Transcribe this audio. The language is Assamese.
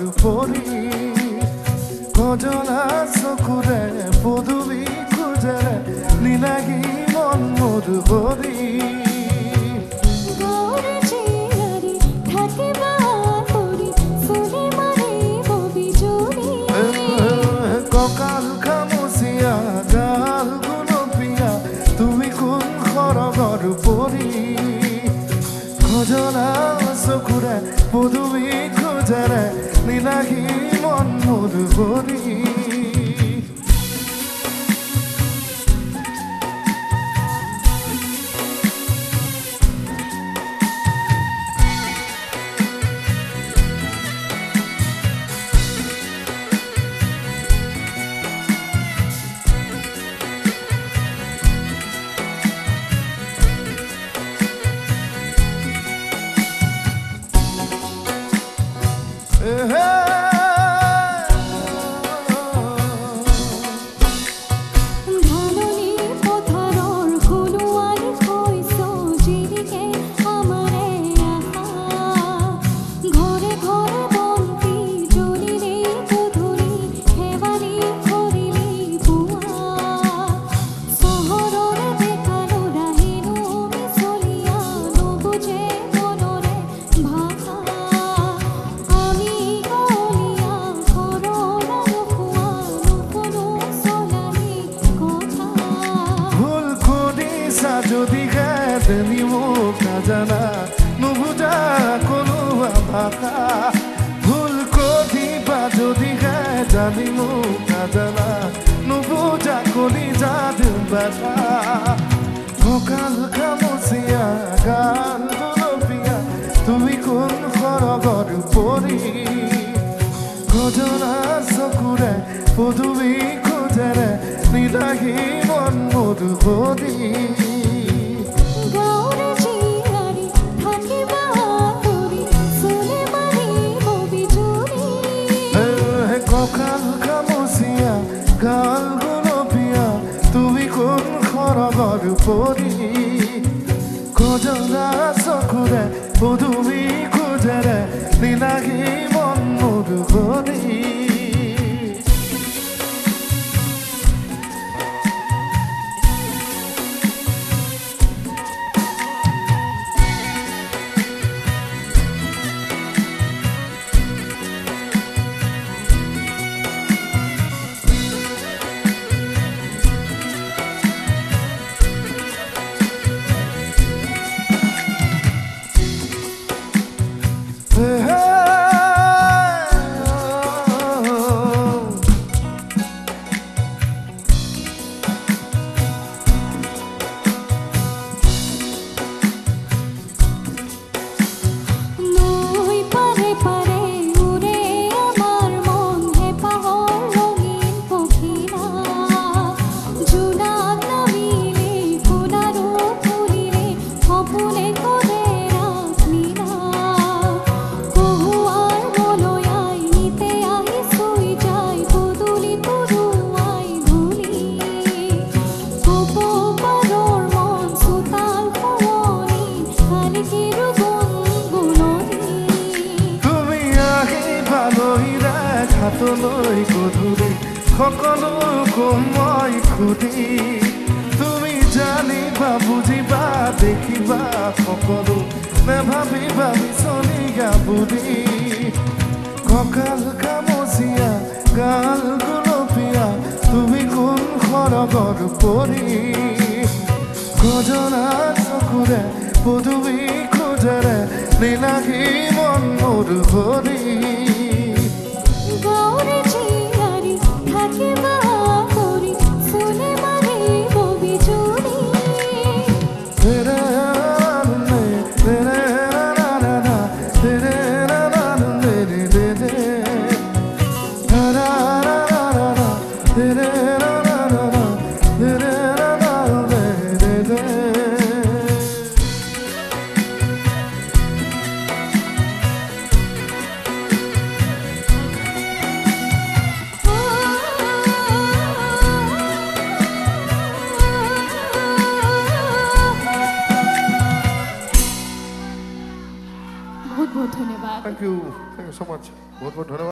পৰি কজলা চকুৰে পদূলি খোজেৰে নীলাগী মন মধুবৰী কঁকাল খামুচিয়া গাল গুলপীয়া তুমি কোন সৰগৰ পৰি কজলা চকুৰে পদূলি খোজেৰে নীলাগী মন মধুবৰী যদি তুমি মোক নাজানা নুবুজা কোনো ভাষা ভুল কঠিবা যদি জানি মোক নাজানা নুবুজা কলিজাত বাধা কঁকাল খামুচিয়া গাল গুলপীয়া তুমি কোন সৰগৰ পৰি কজলা চকুৰে পদূলি খোজেৰে নীলাগী মন মধুবৰী কঁকাল খামুচিয়া গাল গুলপীয়া তুমি কোন সৰগৰ পৰি কজলা চকুৰে পদূলি খোজেৰে নীলাগী মন মধুবৰী হাতলৈ গধূলি সকলো মই খুদি তুমি জানিবা বুজিবা দেখিবা সকলো নেভাবিবা বিচনীয়া বুলি কঁকাল খামুচিয়া গাল গুলপীয়া তুমি কোন সৰগৰ পৰি কজলা চকুৰে পদূলি খোজেৰে নীলাগী মন মধুবৰী बहुत बहुत धन्यवाद। Thank you so much. बहुत बहुत धन्यवाद।